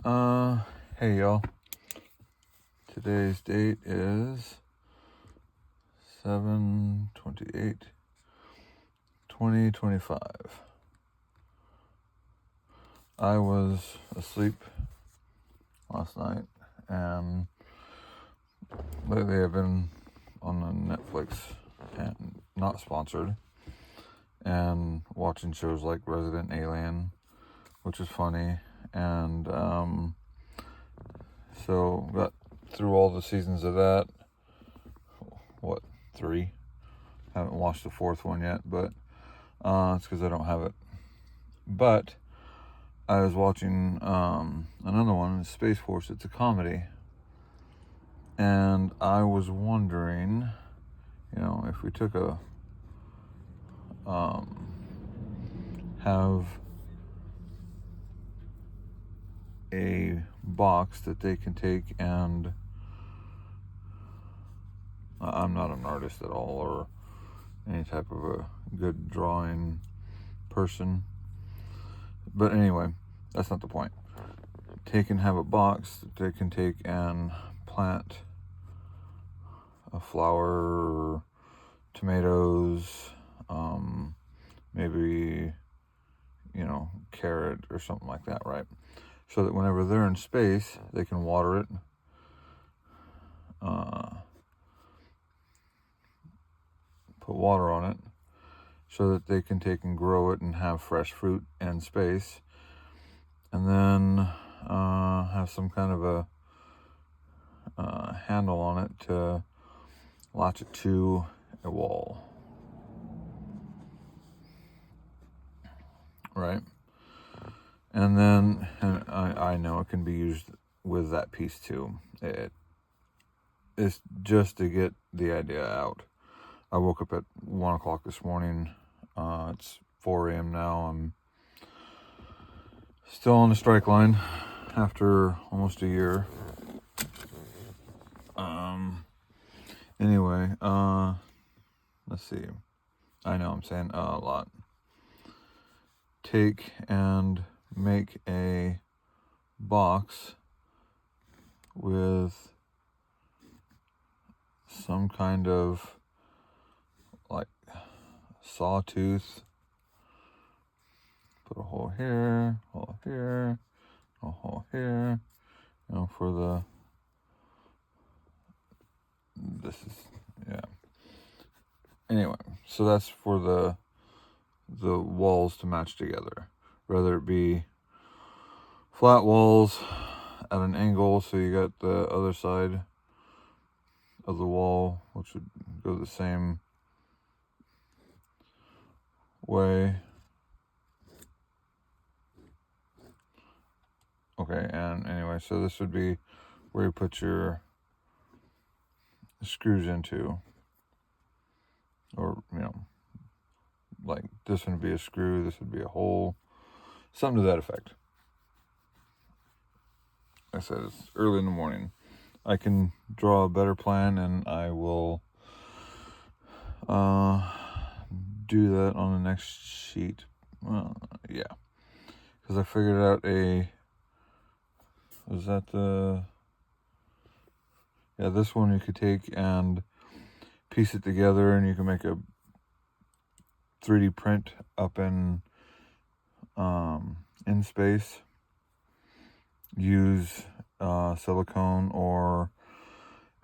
Uh, hey y'all. Today's date is 7/28/2025. I was asleep last night, and lately I've been on the Netflix, and not sponsored, and watching shows like Resident Alien, which is funny, and so got through all the seasons of that. What, 3? Haven't watched the 4th one yet, but it's because I don't have it. But I was watching another one, Space Force. It's a comedy, and I was wondering, if we took have a box that they can take, and I'm not an artist at all or any type of a good drawing person, but anyway, that's not the point. They can have a box that they can take and plant a flower, or tomatoes, maybe, carrot or something like that, right? So that whenever they're in space, they can water it, put water on it, so that they can take and grow it and have fresh fruit in space, and then have some kind of a handle on it to latch it to a wall, right? And then, I know it can be used with that piece too. It's just to get the idea out. I woke up at 1 o'clock this morning. It's 4 a.m. now. I'm still on the strike line after almost a year. Anyway, let's see. I know I'm saying a lot. Take and make a box with some kind of like sawtooth. Put a hole here, hole here, a hole here, for this is, yeah. Anyway, so that's for the walls to match together, whether it be flat walls at an angle, so you got the other side of the wall, which would go the same way. Okay, and anyway, so this would be where you put your screws into, or, like this would be a screw, this would be a hole, something to that effect. Like I said, it's early in the morning. I can draw a better plan, and I will do that on the next sheet. Yeah, because I figured out this one you could take and piece it together, and you can make a 3D print up in space. Use silicone or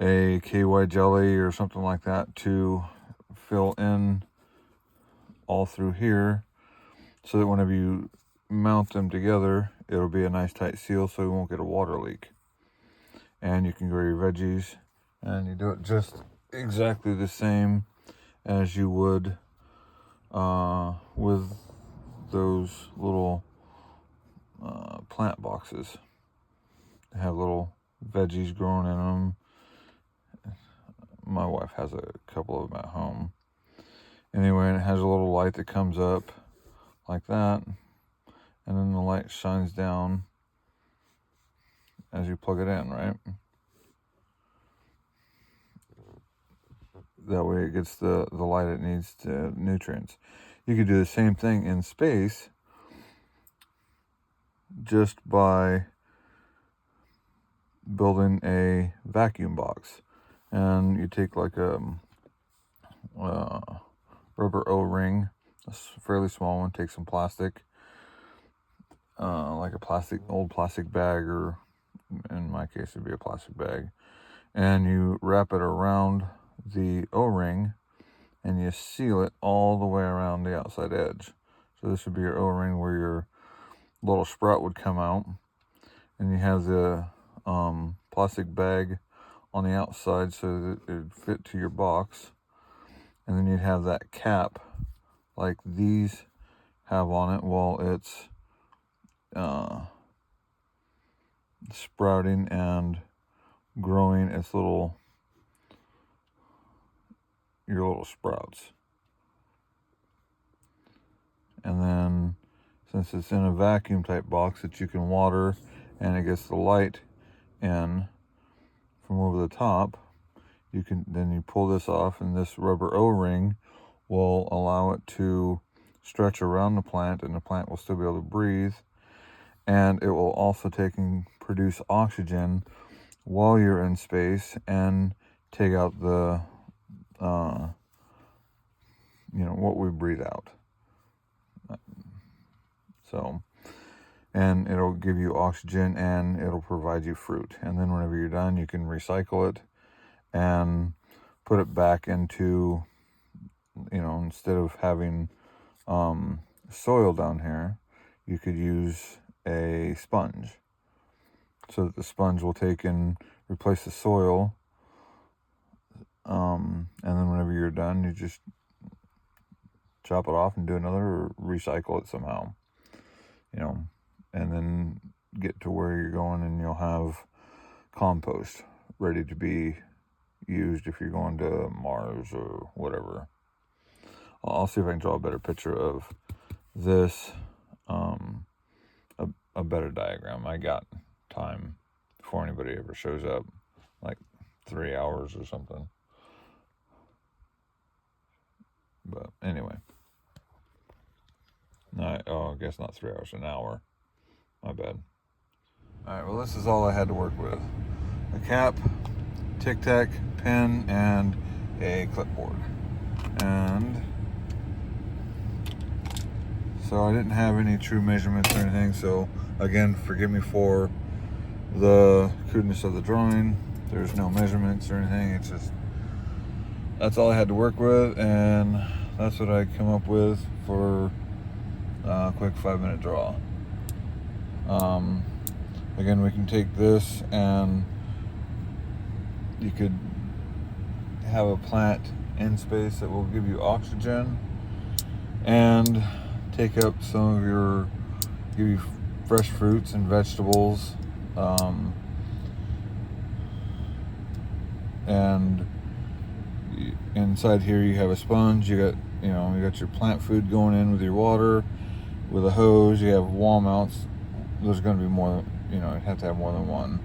a KY jelly or something like that to fill in all through here, so that whenever you mount them together, it'll be a nice tight seal, so you won't get a water leak. And you can grow your veggies, and you do it just exactly the same as you would with those little plant boxes. They have little veggies growing in them. My wife has a couple of them at home. Anyway, and it has a little light that comes up like that, and then the light shines down as you plug it in, right? That way it gets the light it needs to nutrients. You could do the same thing in space, just by building a vacuum box. And you take like a rubber O-ring, a fairly small one, take some plastic, like a old plastic bag, or in my case it'd be a plastic bag, and you wrap it around the O-ring and you seal it all the way around the outside edge. So this would be your O-ring where your little sprout would come out, and you have the plastic bag on the outside so that it would fit to your box, and then you'd have that cap like these have on it while it's sprouting and growing its your little sprouts. And then, since it's in a vacuum type box that you can water and it gets the light in from over the top, you pull this off, and this rubber O-ring will allow it to stretch around the plant, and the plant will still be able to breathe, and it will also produce oxygen while you're in space and take out the what we breathe out. So, and it'll give you oxygen and it'll provide you fruit. And then whenever you're done, you can recycle it and put it back into, instead of having soil down here, you could use a sponge, so that the sponge will take and replace the soil. And then whenever you're done, you just chop it off and do another, or recycle it somehow, and then get to where you're going, and you'll have compost ready to be used if you're going to Mars or whatever. I'll see if I can draw a better picture of this, a better diagram. I got time before anybody ever shows up, like 3 hours or something. But anyway, I guess not 3 hours, an hour. My bad. Alright, well, this is all I had to work with. A cap, Tic Tac, pen, and a clipboard. And so I didn't have any true measurements or anything, so again, forgive me for the crudeness of the drawing. There's no measurements or anything. It's just, that's all I had to work with, and that's what I come up with for a quick 5-minute draw. Again, we can take this and you could have a plant in space that will give you oxygen and take up give you fresh fruits and vegetables, and inside here you have a sponge. You got your plant food going in with your water, with a hose. You have wall mounts. There's going to be more, you have to have more than one.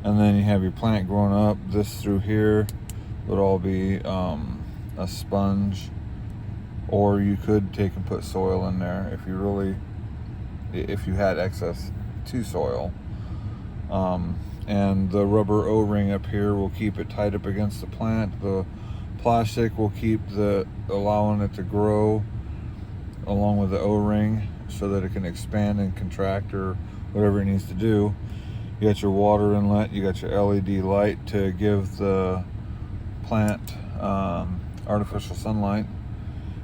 And then you have your plant growing up. This through here would all be a sponge, or you could take and put soil in there if you had access to soil. And the rubber O-ring up here will keep it tied up against the plant. The plastic will keep allowing it to grow along with the O-ring, so that it can expand and contract or whatever it needs to do. You got your water inlet, you got your LED light to give the plant artificial sunlight,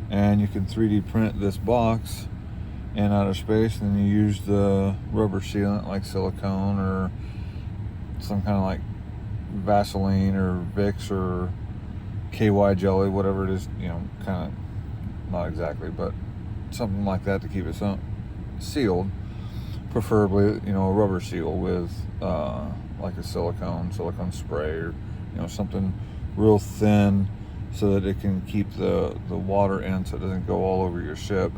and you can 3D print this box in outer space, and then you use the rubber sealant like silicone or some kind of like Vaseline or Vicks or KY jelly, whatever it is, kind of, not exactly, but something like that to keep it sealed, preferably a rubber seal with like a silicone spray, or something real thin, so that it can keep the water in, so it doesn't go all over your ship.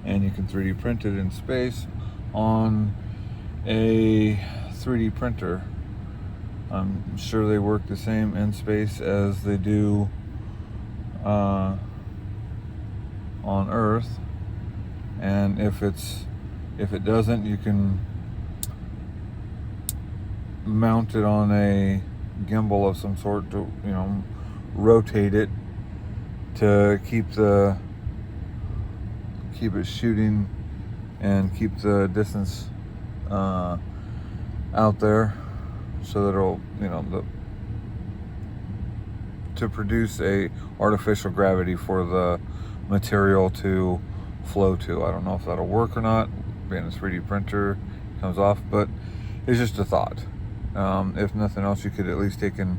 And you can 3D print it in space on a 3D printer. I'm sure they work the same in space as they do on Earth, and if it doesn't, you can mount it on a gimbal of some sort to, you know, rotate it to keep it shooting and keep the distance out there, so that it'll, you know, to produce a artificial gravity for the material to flow to. I don't know if that'll work or not, being a 3D printer comes off, but it's just a thought. If nothing else, you could at least take and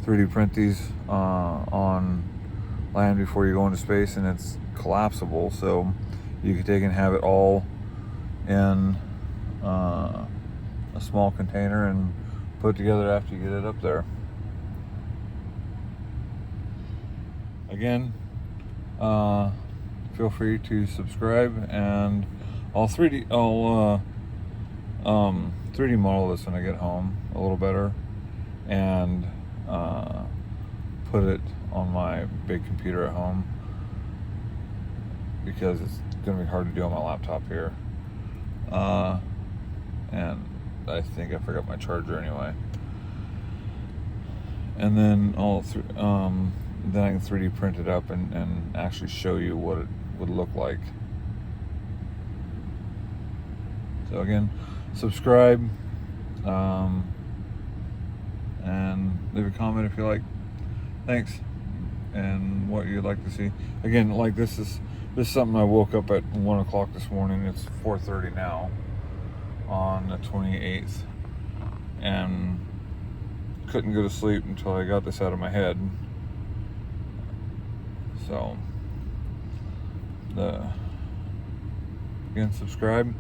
3D print these on land before you go into space, and it's collapsible, so you could take and have it all in a small container and put it together after you get it up there. Again, feel free to subscribe, and I'll 3D model this when I get home a little better, and put it on my big computer at home, because it's going to be hard to do on my laptop here. And I think I forgot my charger anyway. And then then I can 3D print it up and actually show you what it would look like. So again, subscribe, and leave a comment if you like. Thanks. And what you'd like to see. Again, like this is something I woke up at 1 o'clock this morning. It's 4:30 now on the 28th, and couldn't go to sleep until I got this out of my head. So again, subscribe,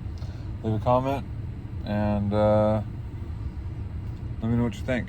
leave a comment, and let me know what you think.